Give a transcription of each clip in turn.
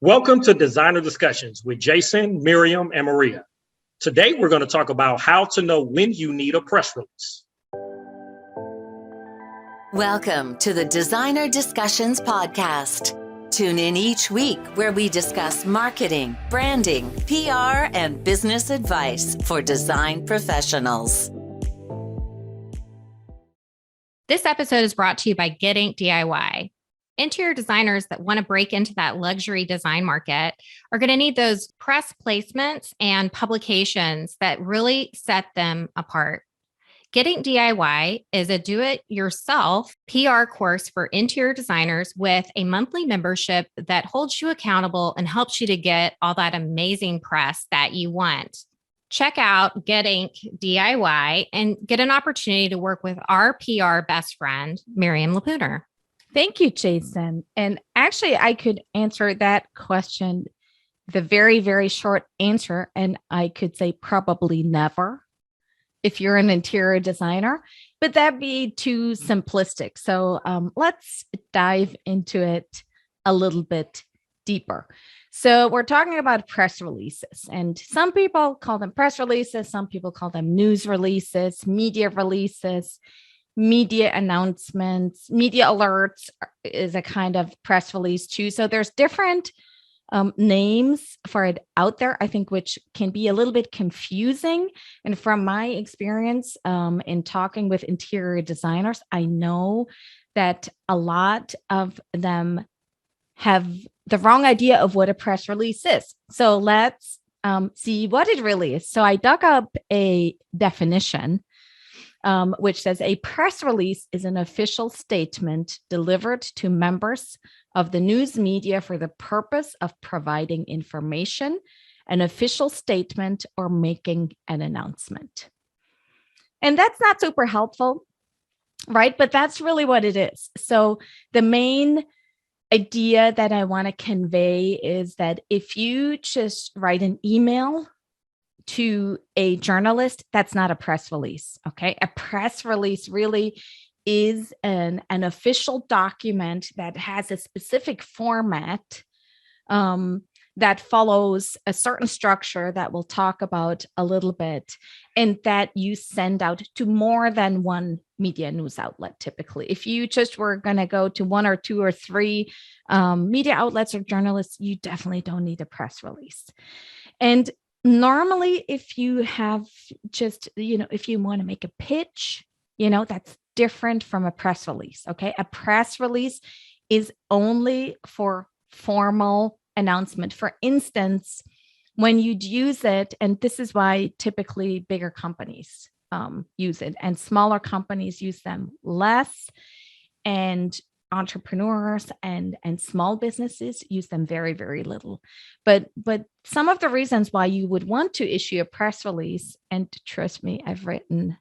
Welcome to Designer Discussions with Jason, Mirjam, and Maria. Today, we're going to talk about how to know when you need a press release. Welcome to the Designer Discussions podcast. Tune in each week where we discuss marketing, branding, PR, and business advice for design professionals. This episode is brought to you by Get Ink DIY. Interior designers that want to break into that luxury design market are going to need those press placements and publications that really set them apart. Get Ink DIY is a do-it-yourself PR course for interior designers with a monthly membership that holds you accountable and helps you to get all that amazing press that you want. Check out Get Ink DIY and get an opportunity to work with our PR best friend, Mirjam Lapooner. Thank you, Jason. And actually, I could answer that question, the very, very short answer, and I could say probably never if you're an interior designer, but that'd be too simplistic. So let's dive into it a little bit deeper. So we're talking about press releases, and some people call them press releases. Some people call them news releases, media releases, media announcements. Media alerts is a kind of press release too. So there's different names for it out there, I think, which can be a little bit confusing. And from my experience in talking with interior designers, I know that a lot of them have the wrong idea of what a press release is. So let's see what it really is. So I dug up a definition which says a press release is an official statement delivered to members of the news media for the purpose of providing information, an official statement, or making an announcement. And that's not super helpful, right? But that's really what it is. So the main idea that I want to convey is that if you just write an email to a journalist, that's not a press release, okay? A press release really is an official document that has a specific format that follows a certain structure that we'll talk about a little bit, and that you send out to more than one media news outlet typically. If you just were going to go to one or two or three media outlets or journalists, you definitely don't need a press release. And normally, if you have just, if you want to make a pitch, that's different from a press release, okay? A press release is only for formal announcement. For instance, when you'd use it, and this is why typically bigger companies use it and smaller companies use them less, and entrepreneurs and small businesses use them very, very little. But some of the reasons why you would want to issue a press release, and trust me, I've written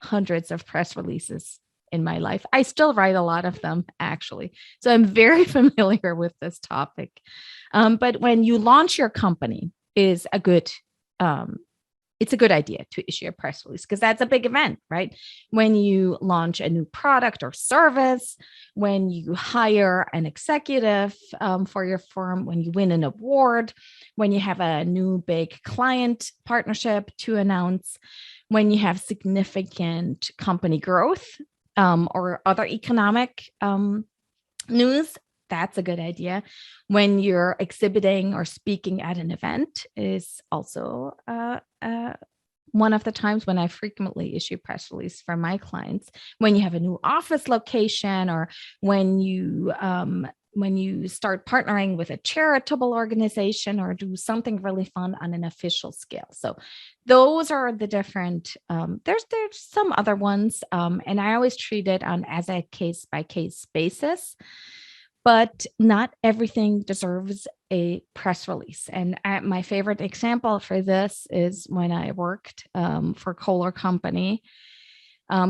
hundreds of press releases in my life. I still write a lot of them, actually. So I'm very familiar with this topic. But when you launch your company, it's a good idea to issue a press release because that's a big event, right? When you launch a new product or service, when you hire an executive for your firm, when you win an award, when you have a new big client partnership to announce, when you have significant company growth or other economic news, that's a good idea. When you're exhibiting or speaking at an event is also one of the times when I frequently issue press release for my clients. When you have a new office location, or when you start partnering with a charitable organization or do something really fun on an official scale. So those are the different, there's some other ones, and I always treat it as a case by case basis. But not everything deserves a press release. And my favorite example for this is when I worked for Kohler Company.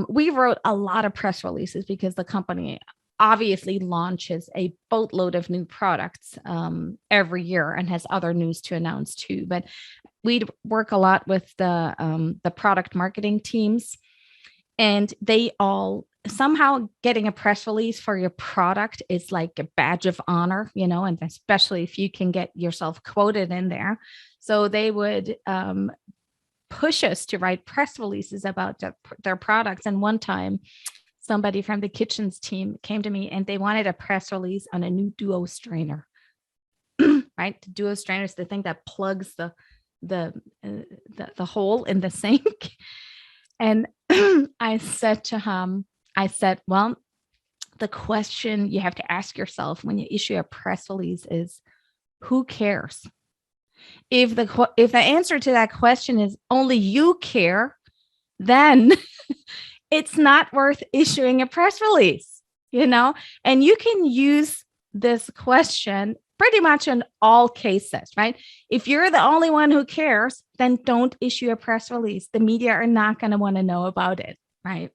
We wrote a lot of press releases because the company obviously launches a boatload of new products every year and has other news to announce too. But we'd work a lot with the product marketing teams. And they all somehow getting a press release for your product is like a badge of honor, and especially if you can get yourself quoted in there. So they would push us to write press releases about their products. And one time, somebody from the kitchens team came to me and they wanted a press release on a new duo strainer. Right? The duo strainer is the thing that plugs the hole in the sink. And I said to him, well, the question you have to ask yourself when you issue a press release is, who cares? If the answer to that question is only you care, then it's not worth issuing a press release, and you can use this question pretty much in all cases, right? If you're the only one who cares, then don't issue a press release. The media are not going to want to know about it, right?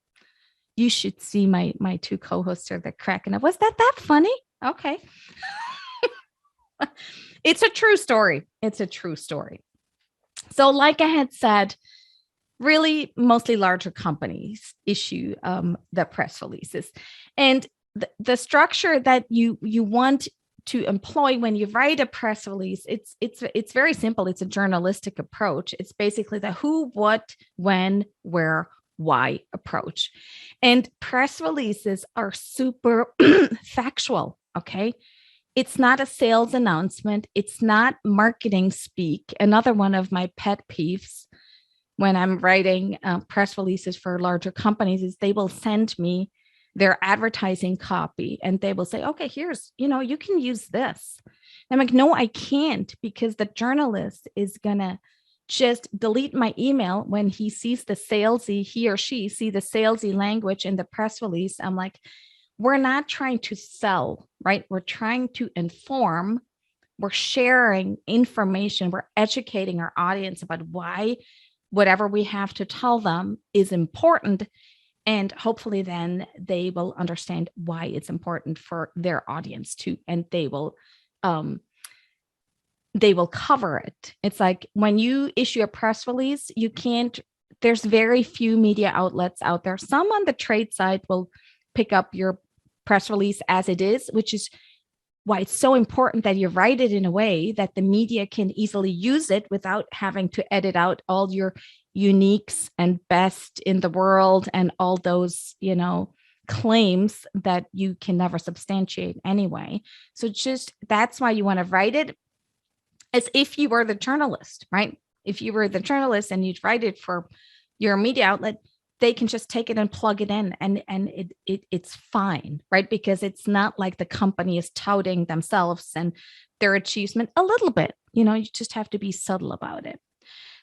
You should see my two co-hosts are the cracking up. Was that funny? Okay. It's a true story. It's a true story. So like I had said, really mostly larger companies issue the press releases. And the structure that you want to employ when you write a press release, it's very simple. It's a journalistic approach. It's basically the who, what, when, where, why approach. And press releases are super factual, okay? It's not a sales announcement. It's not marketing speak. Another one of my pet peeves when I'm writing press releases for larger companies is they will send me their advertising copy and they will say, okay, here's, you can use this. I'm like, no, I can't, because the journalist is going to just delete my email when he sees he or she see the salesy language in the press release. I'm like, we're not trying to sell, right? We're trying to inform. We're sharing information. We're educating our audience about why whatever we have to tell them is important. And hopefully then they will understand why it's important for their audience too. And they will cover it. It's like when you issue a press release, there's very few media outlets out there. Some on the trade side will pick up your press release as it is, which is why it's so important that you write it in a way that the media can easily use it without having to edit out all your uniques and best in the world and all those, claims that you can never substantiate anyway. So that's why you want to write it as if you were the journalist, right? If you were the journalist and you'd write it for your media outlet, they can just take it and plug it in and it's fine, right? Because it's not like the company is touting themselves and their achievement a little bit, you just have to be subtle about it.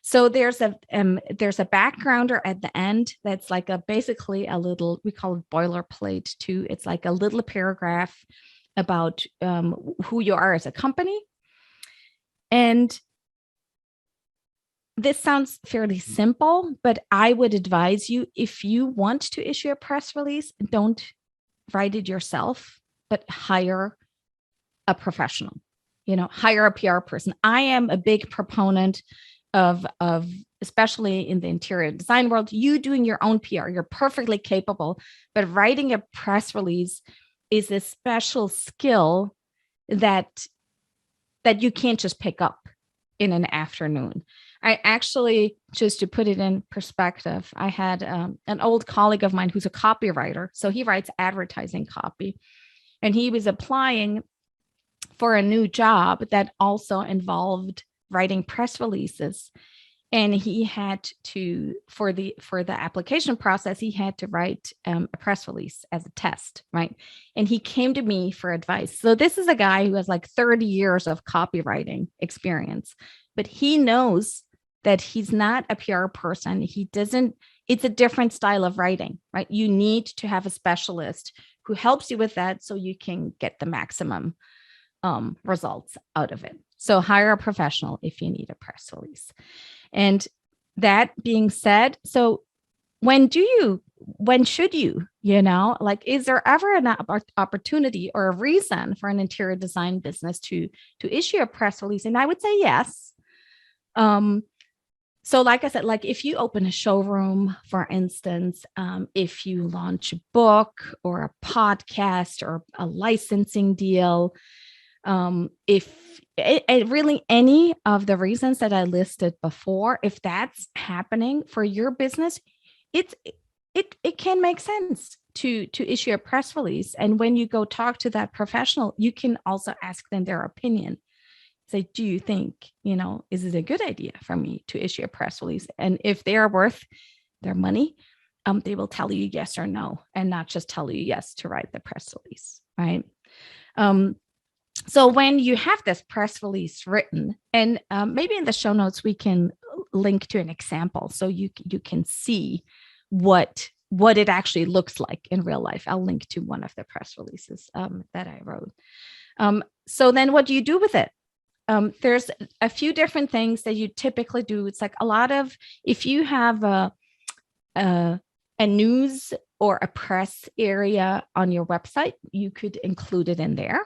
So there's a backgrounder at the end that's like basically a little, we call it boilerplate too. It's like a little paragraph about who you are as a company. And this sounds fairly simple, but I would advise you, if you want to issue a press release, don't write it yourself, but hire a professional, hire a PR person. I am a big proponent of especially in the interior design world, you doing your own PR. You're perfectly capable, but writing a press release is a special skill that you can't just pick up in an afternoon. I actually, just to put it in perspective, I had an old colleague of mine who's a copywriter. So he writes advertising copy, and he was applying for a new job that also involved writing press releases. And he had to, for the application process, he had to write a press release as a test, right? And he came to me for advice. So this is a guy who has like 30 years of copywriting experience, but he knows that he's not a PR person. It's a different style of writing, right? You need to have a specialist who helps you with that so you can get the maximum results out of it. So hire a professional if you need a press release. And that being said, so when should you, like, is there ever an opportunity or a reason for an interior design business to issue a press release? And I would say yes. So like I said, like if you open a showroom, for instance, if you launch a book or a podcast or a licensing deal, if it really any of the reasons that I listed before, if that's happening for your business, it's it can make sense to issue a press release. And when you go talk to that professional, you can also ask them their opinion. Say, do you think, is it a good idea for me to issue a press release? And if they are worth their money, they will tell you yes or no, and not just tell you yes to write the press release, right? So when you have this press release written, and maybe in the show notes, we can link to an example so you can see what it actually looks like in real life. I'll link to one of the press releases that I wrote. So then what do you do with it? There's a few different things that you typically do. It's like if you have a news or a press area on your website, you could include it in there.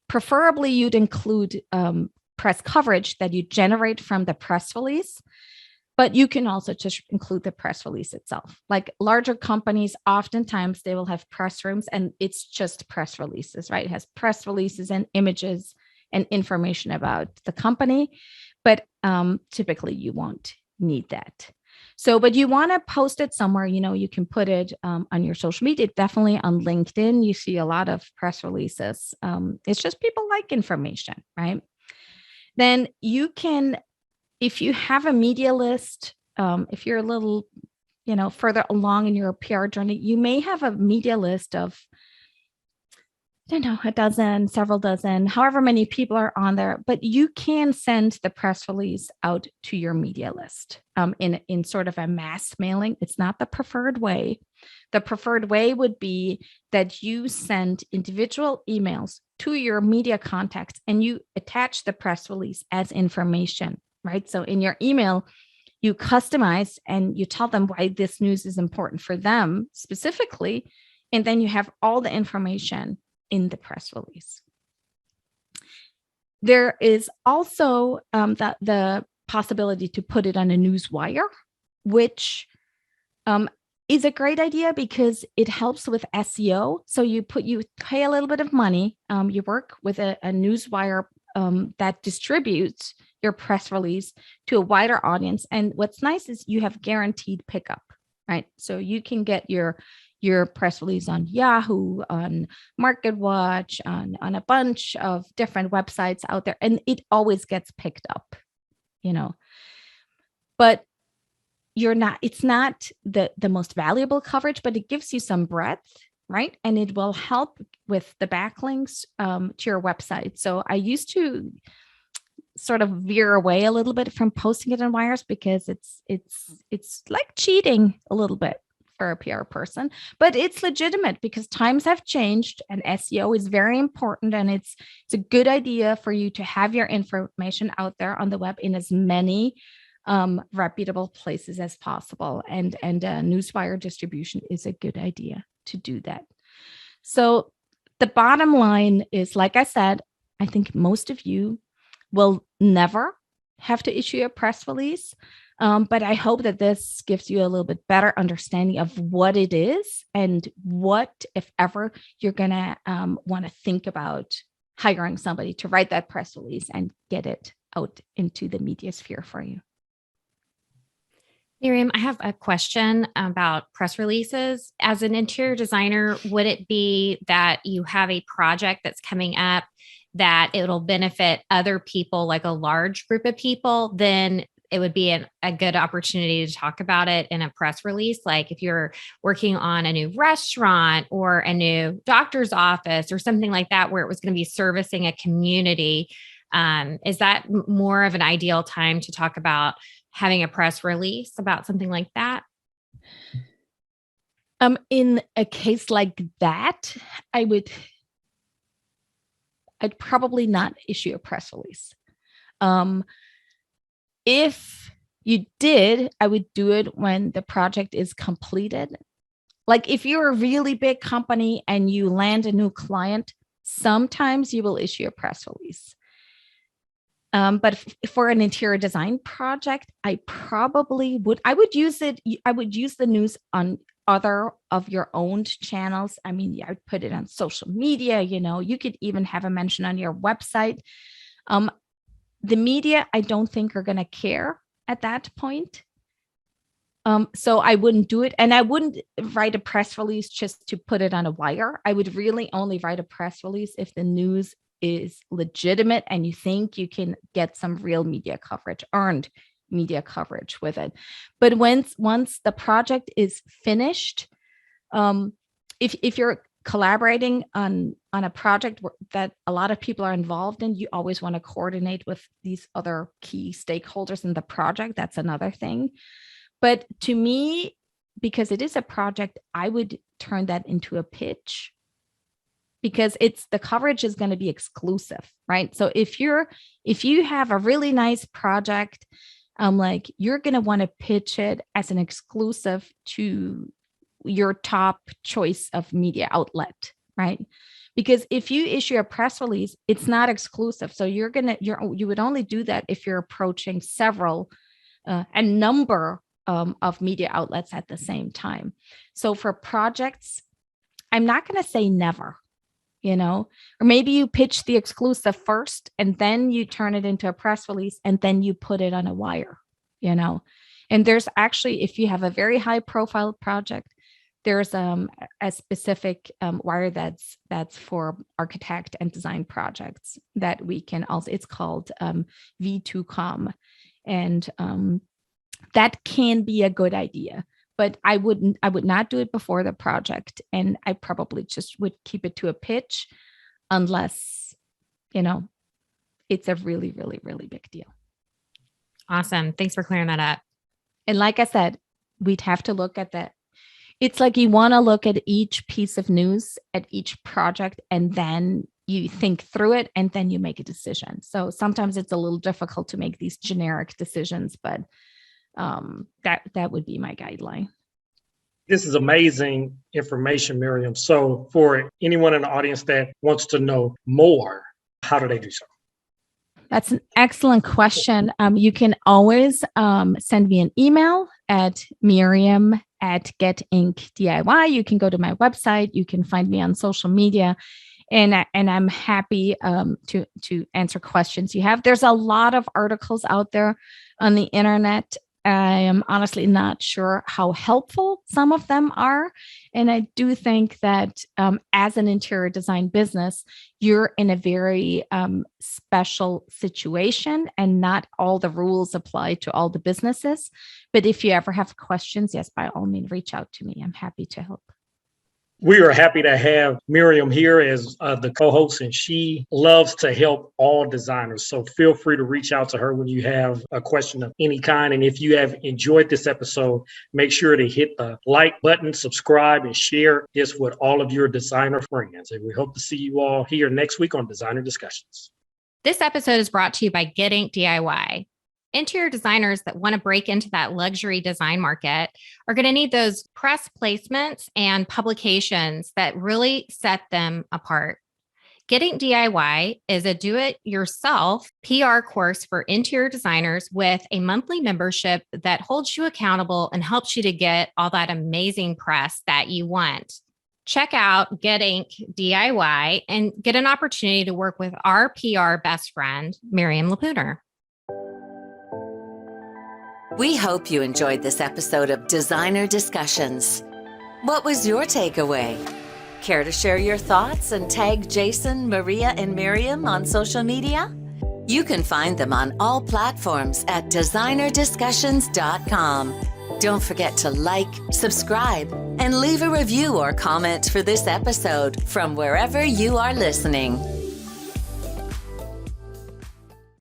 Preferably you'd include press coverage that you generate from the press release, but you can also just include the press release itself. Like larger companies, oftentimes they will have press rooms and it's just press releases, right? It has press releases and images and information about the company, but typically you won't need that. So, but you want to post it somewhere, you can put it on your social media, definitely on LinkedIn. You see a lot of press releases. It's just people like information, right? Then you can, if you have a media list, if you're a little, further along in your PR journey, you may have a media list of, a dozen, several dozen, however many people are on there, but you can send the press release out to your media list in sort of a mass mailing. It's not the preferred way. The preferred way would be that you send individual emails to your media contacts and you attach the press release as information, right? So in your email, you customize and you tell them why this news is important for them specifically, and then you have all the information in the press release. There is also the possibility to put it on a news wire, which is a great idea because it helps with SEO. So you pay a little bit of money. You work with a news wire that distributes your press release to a wider audience. And what's nice is you have guaranteed pickup, right? So you can get your press release on Yahoo, on MarketWatch, on a bunch of different websites out there, and it always gets picked up, But it's not the most valuable coverage, but it gives you some breadth, right? And it will help with the backlinks to your website. So I used to sort of veer away a little bit from posting it on wires because it's like cheating a little bit for a PR person, but it's legitimate because times have changed and SEO is very important. And it's a good idea for you to have your information out there on the web in as many reputable places as possible. And newswire distribution is a good idea to do that. So the bottom line is, like I said, I think most of you will never have to issue a press release. But I hope that this gives you a little bit better understanding of what it is and what, if ever, you're going to want to think about hiring somebody to write that press release and get it out into the media sphere for you. Mirjam, I have a question about press releases. As an interior designer, would it be that you have a project that's coming up that it'll benefit other people, like a large group of people? Then it would be a good opportunity to talk about it in a press release. Like if you're working on a new restaurant or a new doctor's office or something like that, where it was going to be servicing a community, is that more of an ideal time to talk about having a press release about something like that? In a case like that, I'd probably not issue a press release. If you did, I would do it when the project is completed. Like if you're a really big company and you land a new client, sometimes you will issue a press release. But for an interior design project, I would use it. I would use the news on other of your own channels. I mean, I would put it on social media, you could even have a mention on your website. The media, I don't think are going to care at that point. So I wouldn't do it. And I wouldn't write a press release just to put it on a wire. I would really only write a press release if the news is legitimate and you think you can get some real media coverage, earned media coverage with it. But once the project is finished, if you're collaborating on a project that a lot of people are involved in, you always want to coordinate with these other key stakeholders in the project. That's another thing. But to me, because it is a project, I would turn that into a pitch, because the coverage is going to be exclusive, right? So if you have a really nice project, you're going to want to pitch it as an exclusive to your top choice of media outlet, right? Because if you issue a press release, it's not exclusive. So you would only do that if you're approaching a number of media outlets at the same time. So for projects, I'm not going to say never, or maybe you pitch the exclusive first and then you turn it into a press release and then you put it on a wire, and there's actually, if you have a very high profile project, there's a specific wire that's for architect and design projects that we can also, it's called V2Com. And that can be a good idea, but I would not do it before the project. And I probably just would keep it to a pitch unless, it's a really, really, really big deal. Awesome. Thanks for clearing that up. And like I said, we'd have to look at that. It's like you want to look at each piece of news, at each project, and then you think through it and then you make a decision. So sometimes it's a little difficult to make these generic decisions, but that would be my guideline. This is amazing information, Mirjam. So for anyone in the audience that wants to know more, how do they do so? That's an excellent question. You can always send me an email at Mirjam@GetInkDIY. You can go to my website. You can find me on social media. And I'm happy to answer questions you have. There's a lot of articles out there on the internet. I am honestly not sure how helpful some of them are. And I do think that as an interior design business, you're in a very special situation and not all the rules apply to all the businesses. But if you ever have questions, yes, by all means, reach out to me. I'm happy to help. We are happy to have Mirjam here as the co-host, and she loves to help all designers. So feel free to reach out to her when you have a question of any kind. And if you have enjoyed this episode, make sure to hit the like button, subscribe, and share this with all of your designer friends. And we hope to see you all here next week on Designer Discussions. This episode is brought to you by Get Ink DIY. Interior designers that want to break into that luxury design market are going to need those press placements and publications that really set them apart. Get Ink DIY is a do-it-yourself PR course for interior designers with a monthly membership that holds you accountable and helps you to get all that amazing press that you want. Check out Get Ink DIY and get an opportunity to work with our PR best friend, Mirjam Lapuner. We hope you enjoyed this episode of Designer Discussions. What was your takeaway? Care to share your thoughts and tag Jason, Maria, and Mirjam on social media? You can find them on all platforms at designerdiscussions.com. Don't forget to like, subscribe, and leave a review or comment for this episode from wherever you are listening.